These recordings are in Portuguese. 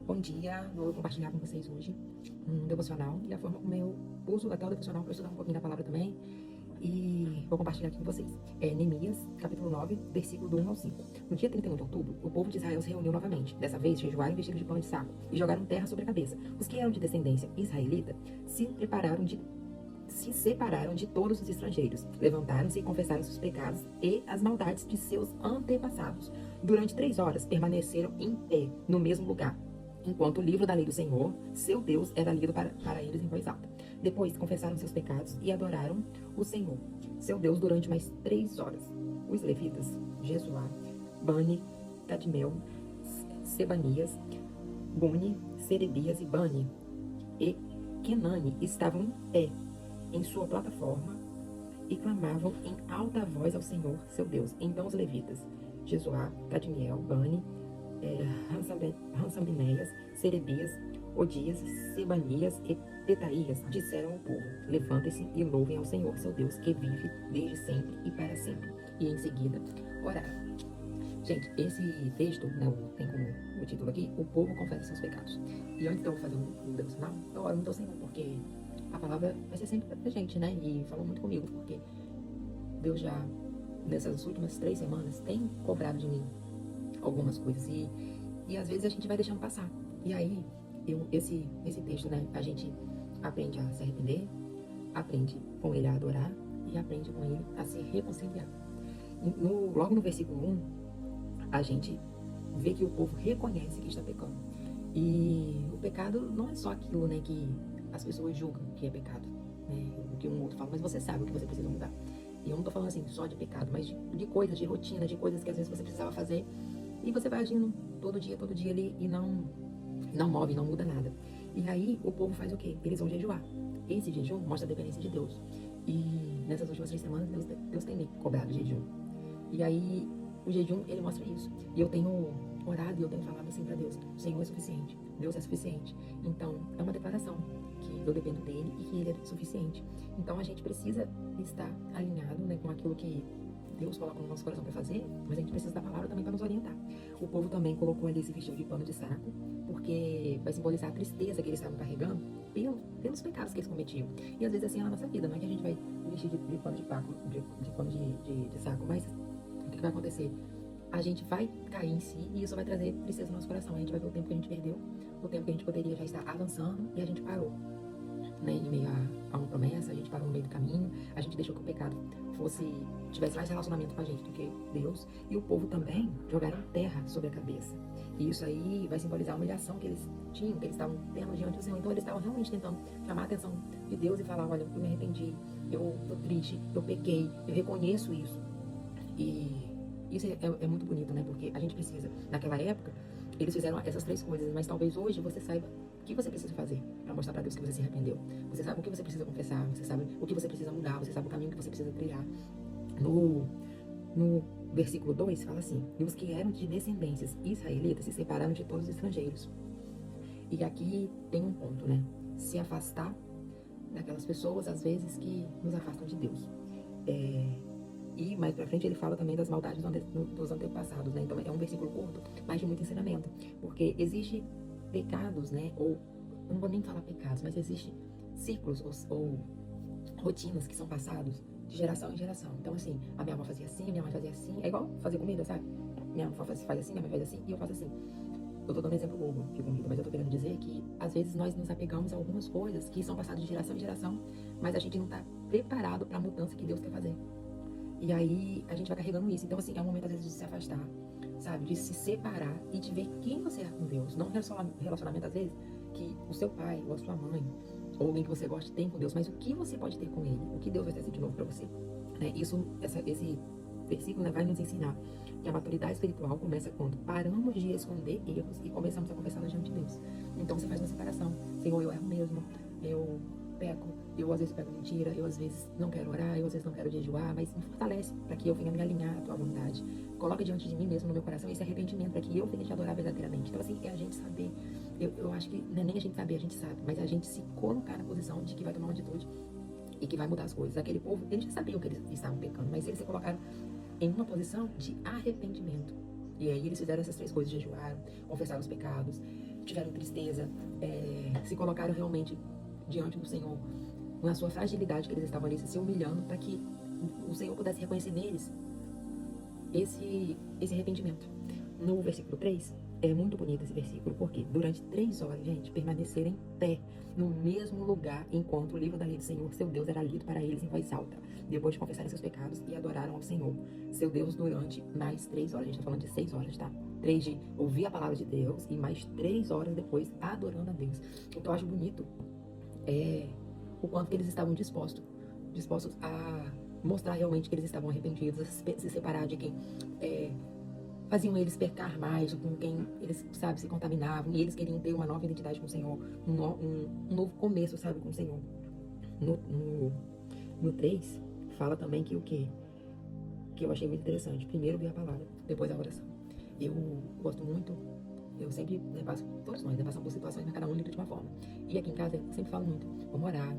Bom dia, vou compartilhar com vocês hoje um devocional e a forma como eu uso até o devocional para estudar um pouquinho da palavra também. E vou compartilhar aqui com vocês. Neemias, capítulo 9, versículo do 1 ao 5. No dia 31 de outubro, o povo de Israel se reuniu novamente. Dessa vez, jejuaram vestidos de pano de saco e jogaram terra sobre a cabeça. Os que eram de descendência israelita se separaram de todos os estrangeiros, levantaram-se e confessaram seus pecados e as maldades de seus antepassados. Durante 3 horas permaneceram em pé no mesmo lugar, enquanto o livro da lei do Senhor, seu Deus, era lido para eles em voz alta. Depois confessaram seus pecados e adoraram o Senhor, seu Deus, durante mais 3 horas. Os levitas, Jesuá, Bani, Cadmiel, Sebanias, Buni, Serebias e Bani e Kenani estavam em pé em sua plataforma e clamavam em alta voz ao Senhor, seu Deus. Então os levitas, Jesuá, Cadmiel, Bani, Hansabinéias, Serebias, Odias, Sebanias e Petaías disseram ao povo: levantem-se e louvem ao Senhor, seu Deus, que vive desde sempre e para sempre. E em seguida oraram. Gente, esse texto, né, tem como o título aqui: o povo confessa seus pecados. E antes de eu fazer um devocional, eu oro muito ao Senhor, porque a palavra vai ser sempre pra gente, né? E falou muito comigo, porque Deus já, nessas últimas 3 semanas, tem cobrado de mim algumas coisas. E às vezes a gente vai deixando passar. E aí, esse texto, né? A gente aprende a se arrepender, aprende com ele a adorar e aprende com ele a se reconciliar. Logo no versículo 1, a gente vê que o povo reconhece que está pecando. E o pecado não é só aquilo, né, que as pessoas julgam que é pecado, né? O que um outro fala, mas você sabe o que você precisa mudar. E eu não tô falando assim só de pecado, mas de coisas, de rotina, de coisas que às vezes você precisava fazer e você vai agindo todo dia ali e não move, não muda nada. E aí o povo faz o quê? Eles vão jejuar. Esse jejum mostra a dependência de Deus. E nessas últimas 3 semanas Deus tem me cobrado jejum. E aí o jejum, ele mostra isso. E eu tenho orado e eu tenho falado assim pra Deus: o Senhor é suficiente, Deus é suficiente. Então é uma declaração que eu dependo dele e que ele é suficiente. Então a gente precisa estar alinhado, né, com aquilo que Deus coloca no nosso coração para fazer, mas a gente precisa da palavra também para nos orientar. O povo também colocou ali esse vestido de pano de saco, porque vai simbolizar a tristeza que eles estavam carregando pelos pecados que eles cometiam. E às vezes assim é na nossa vida, não é que a gente vai vestir de pano de saco, de saco, mas o que vai acontecer? A gente vai cair em si e isso vai trazer tristeza no nosso coração. A gente vai ver o tempo que a gente perdeu, o tempo que a gente poderia já estar avançando e a gente parou, né, em meio a uma promessa, a gente parou no meio do caminho, a gente deixou que o pecado tivesse mais relacionamento com a gente do que Deus. E o povo também jogaram terra sobre a cabeça. E isso aí vai simbolizar a humilhação que eles tinham, que eles estavam tendo diante do Senhor. Então eles estavam realmente tentando chamar a atenção de Deus e falar: olha, eu me arrependi, eu tô triste, eu pequei, eu reconheço isso. E isso é muito bonito, né? Porque a gente precisa, naquela época, eles fizeram essas 3 coisas, mas talvez hoje você saiba o que você precisa fazer para mostrar para Deus que você se arrependeu. Você sabe o que você precisa confessar, você sabe o que você precisa mudar, você sabe o caminho que você precisa trilhar. No versículo 2 fala assim: e os que eram de descendências israelitas se separaram de todos os estrangeiros. E aqui tem um ponto, né? Se afastar daquelas pessoas, às vezes, que nos afastam de Deus. E mais pra frente ele fala também das maldades dos antepassados, né? Então é um versículo curto, mas de muito ensinamento. Porque existe pecados, né? Ou, não vou nem falar pecados, mas existe ciclos ou rotinas que são passados de geração em geração. Então assim, a minha avó fazia assim, minha mãe fazia assim. É igual fazer comida, sabe? Minha avó faz assim, minha mãe faz assim e eu faço assim. Eu tô dando exemplo bobo de comida, mas eu tô querendo dizer que às vezes nós nos apegamos a algumas coisas que são passadas de geração em geração, mas a gente não tá preparado para a mudança que Deus quer fazer. E aí a gente vai carregando isso. Então, assim, é um momento às vezes de se afastar, sabe? De se separar e de ver quem você é com Deus. Não um relacionamento, às vezes, que o seu pai ou a sua mãe ou alguém que você gosta tem com Deus, mas o que você pode ter com ele, o que Deus vai trazer de novo para você. Né? Esse versículo, né, vai nos ensinar que a maturidade espiritual começa quando paramos de esconder erros e começamos a confessar diante de Deus. Então você faz uma separação. Senhor, eu erro mesmo, eu peco, eu às vezes pego mentira, eu às vezes não quero orar, eu às vezes não quero jejuar, mas me fortalece para que eu venha me alinhar à tua vontade. Coloca diante de mim mesmo, no meu coração, esse arrependimento para que eu venha te adorar verdadeiramente. Então assim, é a gente saber, eu acho que não é nem a gente saber, a gente sabe, mas é a gente se colocar na posição de que vai tomar uma atitude e que vai mudar as coisas. Aquele povo, eles já sabiam que eles estavam pecando, mas eles se colocaram em uma posição de arrependimento. E aí eles fizeram essas 3 coisas: jejuaram, confessaram os pecados tiveram tristeza, se colocaram realmente diante do Senhor, na sua fragilidade que eles estavam ali se humilhando, para que o Senhor pudesse reconhecer neles esse arrependimento. No versículo 3, é muito bonito esse versículo, porque durante 3 horas, gente, permaneceram em pé, no mesmo lugar, enquanto o livro da lei do Senhor, seu Deus, era lido para eles em voz alta, depois de confessarem seus pecados, e adoraram ao Senhor, seu Deus, durante mais 3 horas. A gente está falando de 6 horas, tá? 3 de ouvir a palavra de Deus, e mais 3 horas depois, adorando a Deus. O que eu acho bonito é o quanto que eles estavam dispostos a mostrar realmente que eles estavam arrependidos, a se separar de quem faziam eles pecar mais, com quem eles, sabe, se contaminavam, e eles queriam ter uma nova identidade com o Senhor, um novo começo, sabe, com o Senhor. No 3, fala também que o quê? Que eu achei muito interessante. Primeiro veio a palavra, depois a oração. Eu gosto muito, eu sempre, todos nós, passamos por situações, mas cada um lida de uma forma. E aqui em casa, eu sempre falo muito, vamos orar,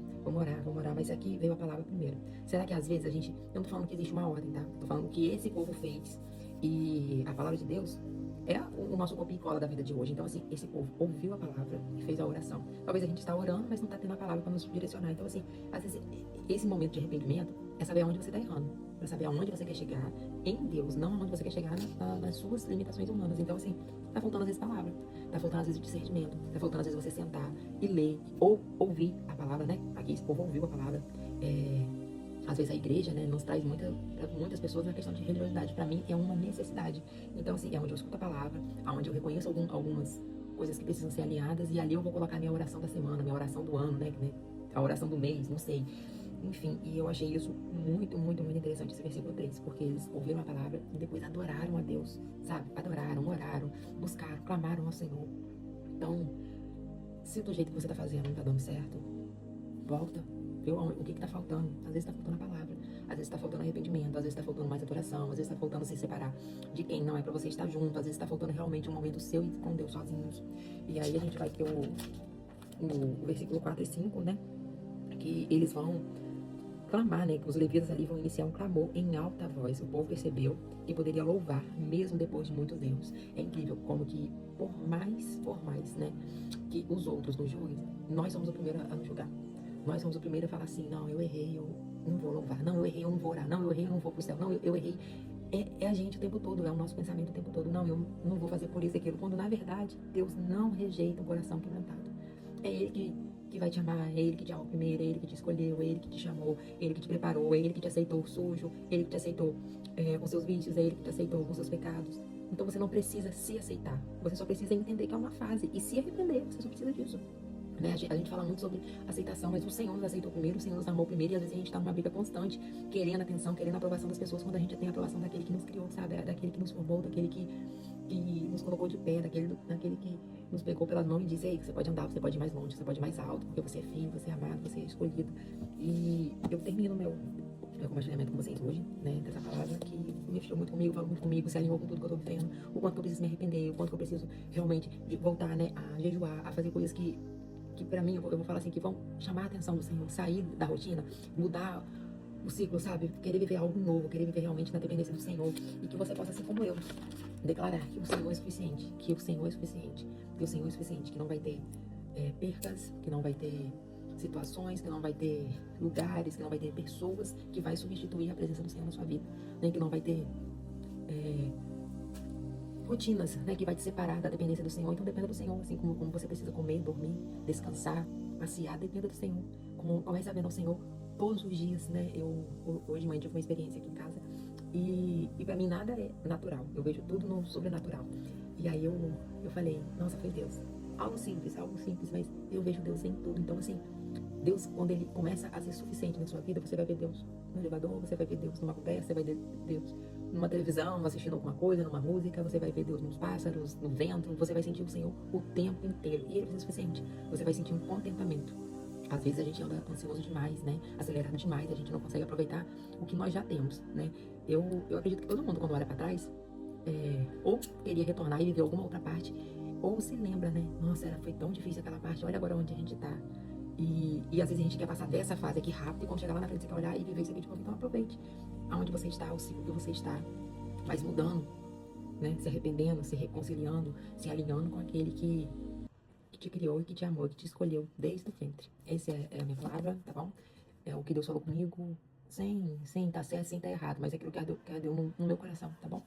mas aqui veio a palavra primeiro. Será que às vezes a gente, eu não tô falando que existe uma ordem, tá? Tô falando que esse povo fez, e a palavra de Deus é o nosso copia e cola da vida de hoje. Então, assim, esse povo ouviu a palavra e fez a oração. Talvez a gente está orando, mas não está tendo a palavra para nos direcionar. Então, assim, às vezes, esse momento de arrependimento é saber aonde você está errando, para saber aonde você quer chegar em Deus, não aonde você quer chegar nas suas limitações humanas. Então, assim, tá faltando às vezes palavra, tá faltando às vezes discernimento, tá faltando às vezes você sentar e ler, ou ouvir a palavra, né? Aqui esse povo ouviu a palavra. Às vezes a igreja, né, nos traz muitas pessoas na questão de religiosidade. Para mim é uma necessidade. Então, assim, é onde eu escuto a palavra, onde eu reconheço algumas coisas que precisam ser alinhadas, e ali eu vou colocar minha oração da semana, minha oração do ano, né, a oração do mês, não sei. Enfim, e eu achei isso muito, muito, muito interessante, esse versículo 3, porque eles ouviram a palavra e depois adoraram a Deus, sabe? Adoraram, oraram, buscaram, clamaram ao Senhor. Então, se do jeito que você tá fazendo não tá dando certo, volta. O que está faltando? Às vezes está faltando a palavra, às vezes está faltando arrependimento, às vezes está faltando mais adoração, às vezes está faltando se separar de quem não é para você estar junto, às vezes está faltando realmente um momento seu e com Deus sozinhos. E aí a gente vai ter o versículo 4 e 5, né? Que eles vão clamar, né? Que os levitas ali vão iniciar um clamor em alta voz. O povo percebeu que poderia louvar mesmo depois de muitos erros. É incrível como que por mais, né, que os outros nos julguem, nós somos o primeiro a nos julgar. Nós somos o primeiro a falar assim, não, eu errei, eu não vou louvar, não, eu errei, eu não vou orar, não, eu errei, eu não vou pro céu, não, eu errei. É a gente o tempo todo, é o nosso pensamento o tempo todo, não, eu não vou fazer por isso e aquilo, quando na verdade Deus não rejeita o coração quebrantado. É Ele que vai te amar, é Ele que te amou primeiro, é Ele que te escolheu, é Ele que te chamou, é Ele que te preparou, é Ele que te aceitou sujo, é Ele que te aceitou com seus vícios, é Ele que te aceitou com seus pecados. Então você não precisa se aceitar, você só precisa entender que é uma fase e se arrepender, você só precisa disso. Né? A gente fala muito sobre aceitação, mas o Senhor nos aceitou primeiro, o Senhor nos amou primeiro, e às vezes a gente está numa briga constante, querendo atenção, querendo a aprovação das pessoas, quando a gente tem a aprovação daquele que nos criou, sabe? Daquele que nos formou, daquele que nos colocou de pé, daquele que nos pegou pela mão e disse, ei, você pode andar, você pode ir mais longe, você pode ir mais alto, porque você é filho, você é amado, você é escolhido. E eu termino meu compartilhamento com vocês hoje, né, dessa palavra que mexeu muito comigo, falou muito comigo, se alinhou com tudo que eu tô vivendo, o quanto que eu preciso me arrepender, o quanto que eu preciso realmente de voltar, né, a jejuar, a fazer coisas que pra mim, eu vou falar assim, que vão chamar a atenção do Senhor, sair da rotina, mudar o ciclo, sabe? Querer viver algo novo, querer viver realmente na dependência do Senhor. E que você possa, assim como eu, declarar que o Senhor é suficiente, que o Senhor é suficiente, que o Senhor é suficiente, que não vai ter percas, que não vai ter situações, que não vai ter lugares, que não vai ter pessoas que vai substituir a presença do Senhor na sua vida, nem que não vai ter rotinas, né, que vai te separar da dependência do Senhor. Então dependa do Senhor, assim como você precisa comer, dormir, descansar, passear, dependa do Senhor. Comece a ver ao Senhor todos os dias, né? Hoje de manhã tive uma experiência aqui em casa e pra mim nada é natural, eu vejo tudo no sobrenatural. E aí eu falei, nossa, foi Deus. Algo simples, mas eu vejo Deus em tudo. Então assim, Deus, quando Ele começa a ser suficiente na sua vida, você vai ver Deus no elevador, você vai ver Deus numa conversa, você vai ver Deus numa televisão, assistindo alguma coisa, numa música, você vai ver Deus nos pássaros, no vento, você vai sentir o Senhor o tempo inteiro. E Ele vai ser suficiente. Você vai sentir um contentamento. Às vezes a gente anda ansioso demais, né? Acelerado demais, a gente não consegue aproveitar o que nós já temos, né? Eu acredito que todo mundo, quando olha para trás, ou queria retornar e viver alguma outra parte, ou se lembra, né? Nossa, foi tão difícil aquela parte, olha agora onde a gente tá. E às vezes a gente quer passar dessa fase aqui rápido, e quando chegar lá na frente você quer olhar e viver isso aqui de novo. Então aproveite aonde você está, o ciclo que você está, mas mudando, né? Se arrependendo, se reconciliando, se alinhando com aquele que que te criou e que te amou, e que te escolheu desde o ventre. Essa é a minha palavra, tá bom? É o que Deus falou comigo, sem tá certo, sem tá errado, mas é aquilo que ardeu no meu coração, tá bom?